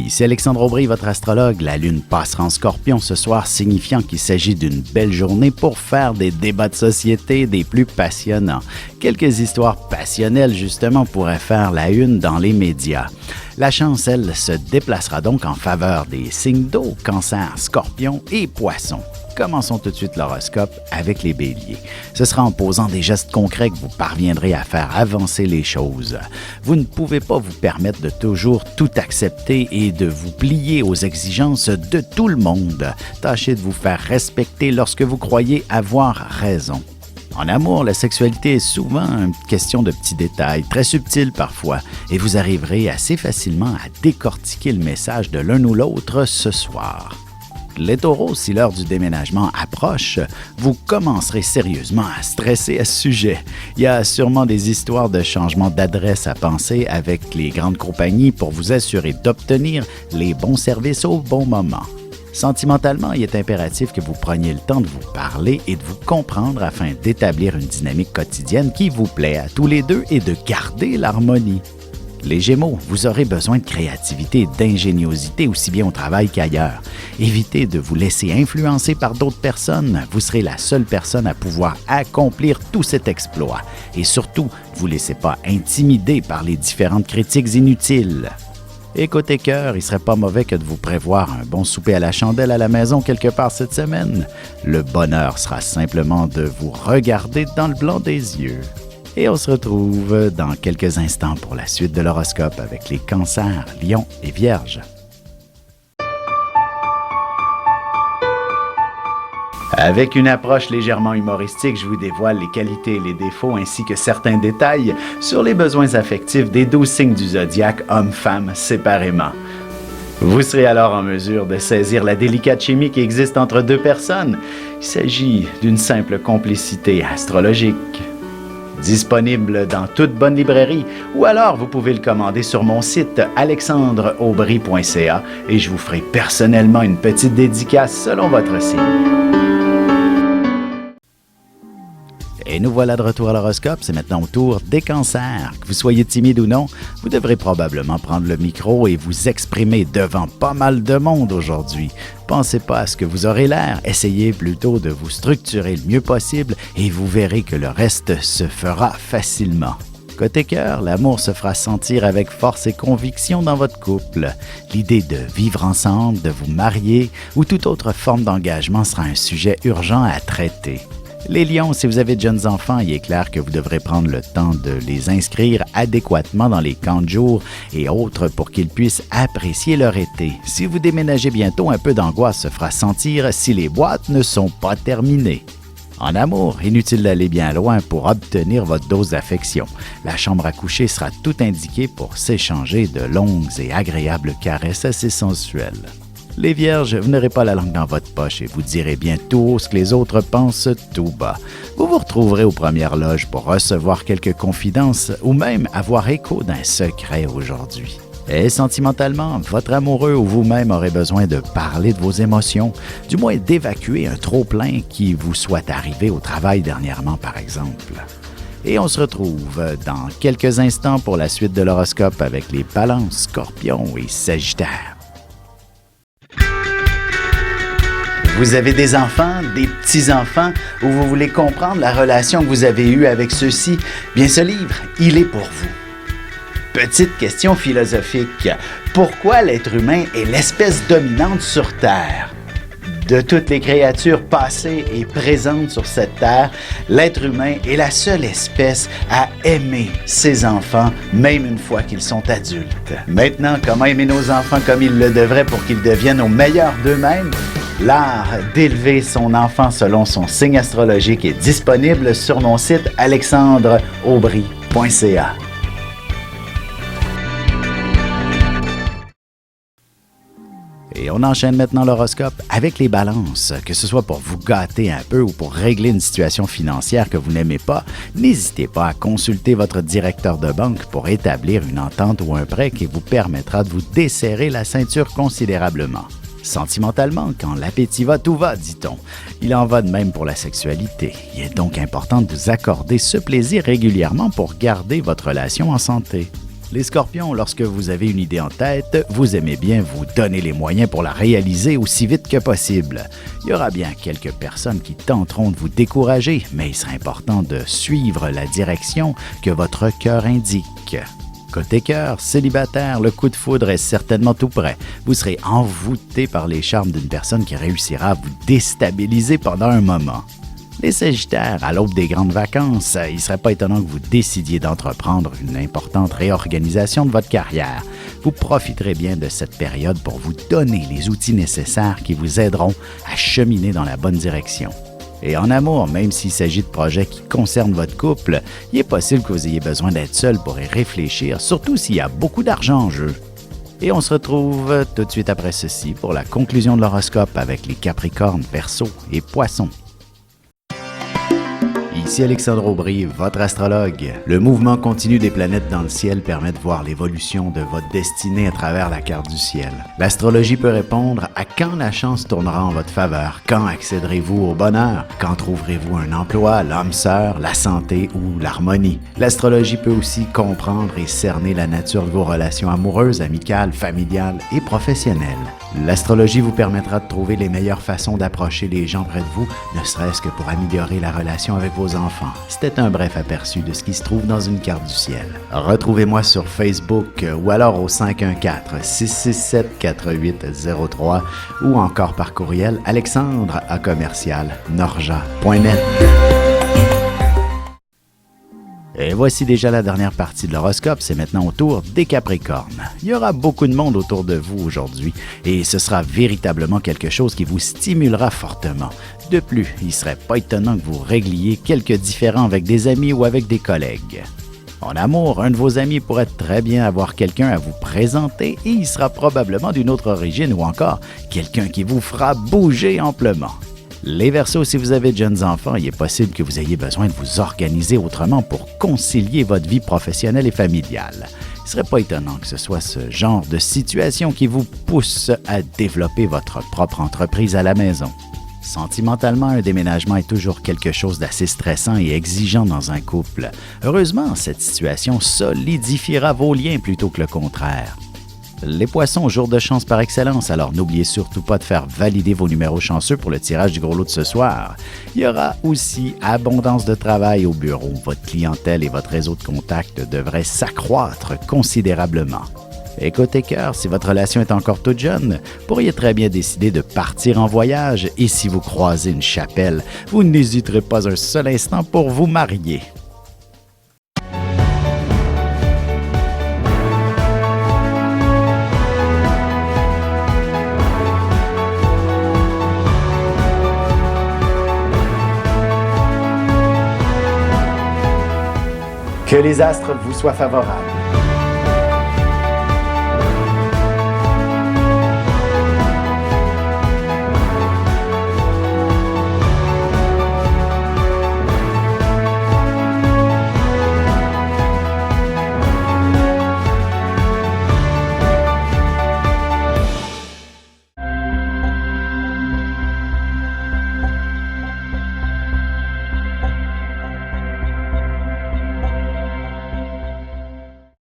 Ici Alexandre Aubry, votre astrologue. La Lune passera en Scorpion ce soir, signifiant qu'il s'agit d'une belle journée pour faire des débats de société des plus passionnants. Quelques histoires passionnelles, justement, pourraient faire la une dans les médias. La chance, elle, se déplacera donc en faveur des signes d'eau, Cancer, Scorpion et Poissons. Commençons tout de suite l'horoscope avec les Béliers. Ce sera en posant des gestes concrets que vous parviendrez à faire avancer les choses. Vous ne pouvez pas vous permettre de toujours tout accepter et de vous plier aux exigences de tout le monde. Tâchez de vous faire respecter lorsque vous croyez avoir raison. En amour, la sexualité est souvent une question de petits détails, très subtils parfois, et vous arriverez assez facilement à décortiquer le message de l'un ou l'autre ce soir. Les taureaux, si l'heure du déménagement approche, vous commencerez sérieusement à stresser à ce sujet. Il y a sûrement des histoires de changement d'adresse à penser avec les grandes compagnies pour vous assurer d'obtenir les bons services au bon moment. Sentimentalement, il est impératif que vous preniez le temps de vous parler et de vous comprendre afin d'établir une dynamique quotidienne qui vous plaît à tous les deux et de garder l'harmonie. Les Gémeaux, vous aurez besoin de créativité et d'ingéniosité aussi bien au travail qu'ailleurs. Évitez de vous laisser influencer par d'autres personnes. Vous serez la seule personne à pouvoir accomplir tout cet exploit. Et surtout, ne vous laissez pas intimider par les différentes critiques inutiles. Et côté cœur, il ne serait pas mauvais que de vous prévoir un bon souper à la chandelle à la maison quelque part cette semaine. Le bonheur sera simplement de vous regarder dans le blanc des yeux. Et on se retrouve dans quelques instants pour la suite de l'horoscope avec les Cancers, Lions et Vierges. Avec une approche légèrement humoristique, je vous dévoile les qualités et les défauts ainsi que certains détails sur les besoins affectifs des 12 signes du zodiaque, hommes-femmes séparément. Vous serez alors en mesure de saisir la délicate chimie qui existe entre deux personnes. Il s'agit d'une simple complicité astrologique. Disponible dans toute bonne librairie ou alors vous pouvez le commander sur mon site alexandreaubry.ca et je vous ferai personnellement une petite dédicace selon votre signe. Et nous voilà de retour à l'horoscope, c'est maintenant au tour des Cancers. Que vous soyez timide ou non, vous devrez probablement prendre le micro et vous exprimer devant pas mal de monde aujourd'hui. Pensez pas à ce que vous aurez l'air, essayez plutôt de vous structurer le mieux possible et vous verrez que le reste se fera facilement. Côté cœur, l'amour se fera sentir avec force et conviction dans votre couple. L'idée de vivre ensemble, de vous marier ou toute autre forme d'engagement sera un sujet urgent à traiter. Les lions, si vous avez de jeunes enfants, il est clair que vous devrez prendre le temps de les inscrire adéquatement dans les camps de jour et autres pour qu'ils puissent apprécier leur été. Si vous déménagez bientôt, un peu d'angoisse se fera sentir si les boîtes ne sont pas terminées. En amour, inutile d'aller bien loin pour obtenir votre dose d'affection. La chambre à coucher sera tout indiquée pour s'échanger de longues et agréables caresses assez sensuelles. Les Vierges, vous n'aurez pas la langue dans votre poche et vous direz bien tout haut ce que les autres pensent tout bas. Vous vous retrouverez aux premières loges pour recevoir quelques confidences ou même avoir écho d'un secret aujourd'hui. Et sentimentalement, votre amoureux ou vous-même aurez besoin de parler de vos émotions, du moins d'évacuer un trop-plein qui vous soit arrivé au travail dernièrement, par exemple. Et on se retrouve dans quelques instants pour la suite de l'horoscope avec les Balances, Scorpions et Sagittaires. Vous avez des enfants, des petits-enfants, ou vous voulez comprendre la relation que vous avez eue avec ceux-ci? Bien, ce livre, il est pour vous. Petite question philosophique. Pourquoi l'être humain est l'espèce dominante sur Terre? De toutes les créatures passées et présentes sur cette terre, l'être humain est la seule espèce à aimer ses enfants, même une fois qu'ils sont adultes. Maintenant, comment aimer nos enfants comme ils le devraient pour qu'ils deviennent au meilleur d'eux-mêmes? L'art d'élever son enfant selon son signe astrologique est disponible sur mon site alexandreaubry.ca. Et on enchaîne maintenant l'horoscope avec les balances. Que ce soit pour vous gâter un peu ou pour régler une situation financière que vous n'aimez pas, n'hésitez pas à consulter votre directeur de banque pour établir une entente ou un prêt qui vous permettra de vous desserrer la ceinture considérablement. Sentimentalement, quand l'appétit va, tout va, dit-on. Il en va de même pour la sexualité. Il est donc important de vous accorder ce plaisir régulièrement pour garder votre relation en santé. Les scorpions, lorsque vous avez une idée en tête, vous aimez bien vous donner les moyens pour la réaliser aussi vite que possible. Il y aura bien quelques personnes qui tenteront de vous décourager, mais il sera important de suivre la direction que votre cœur indique. Côté cœur, célibataire, le coup de foudre est certainement tout près. Vous serez envoûté par les charmes d'une personne qui réussira à vous déstabiliser pendant un moment. Les Sagittaires, à l'aube des grandes vacances, il ne serait pas étonnant que vous décidiez d'entreprendre une importante réorganisation de votre carrière. Vous profiterez bien de cette période pour vous donner les outils nécessaires qui vous aideront à cheminer dans la bonne direction. Et en amour, même s'il s'agit de projets qui concernent votre couple, il est possible que vous ayez besoin d'être seul pour y réfléchir, surtout s'il y a beaucoup d'argent en jeu. Et on se retrouve tout de suite après ceci pour la conclusion de l'horoscope avec les Capricornes, Verseaux et Poissons. Ici Alexandre Aubry, votre astrologue. Le mouvement continu des planètes dans le ciel permet de voir l'évolution de votre destinée à travers la carte du ciel. L'astrologie peut répondre à quand la chance tournera en votre faveur, quand accéderez-vous au bonheur, quand trouverez-vous un emploi, l'âme sœur, la santé ou l'harmonie. L'astrologie peut aussi comprendre et cerner la nature de vos relations amoureuses, amicales, familiales et professionnelles. L'astrologie vous permettra de trouver les meilleures façons d'approcher les gens près de vous, ne serait-ce que pour améliorer la relation avec vos enfants. C'était un bref aperçu de ce qui se trouve dans une carte du ciel. Retrouvez-moi sur Facebook ou alors au 514-667-4803 ou encore par courriel alexandre@norja.net. Et voici déjà la dernière partie de l'horoscope, c'est maintenant au tour des Capricornes. Il y aura beaucoup de monde autour de vous aujourd'hui et ce sera véritablement quelque chose qui vous stimulera fortement. De plus, il ne serait pas étonnant que vous régliez quelques différends avec des amis ou avec des collègues. En amour, un de vos amis pourrait très bien avoir quelqu'un à vous présenter et il sera probablement d'une autre origine ou encore quelqu'un qui vous fera bouger amplement. Les Verseaux, si vous avez de jeunes enfants, il est possible que vous ayez besoin de vous organiser autrement pour concilier votre vie professionnelle et familiale. Il ne serait pas étonnant que ce soit ce genre de situation qui vous pousse à développer votre propre entreprise à la maison. Sentimentalement, un déménagement est toujours quelque chose d'assez stressant et exigeant dans un couple. Heureusement, cette situation solidifiera vos liens plutôt que le contraire. Les Poissons, jour de chance par excellence, alors n'oubliez surtout pas de faire valider vos numéros chanceux pour le tirage du gros lot de ce soir. Il y aura aussi abondance de travail au bureau. Votre clientèle et votre réseau de contacts devraient s'accroître considérablement. Et côté cœur, si votre relation est encore toute jeune, vous pourriez très bien décider de partir en voyage et si vous croisez une chapelle, vous n'hésiterez pas un seul instant pour vous marier. Que les astres vous soient favorables.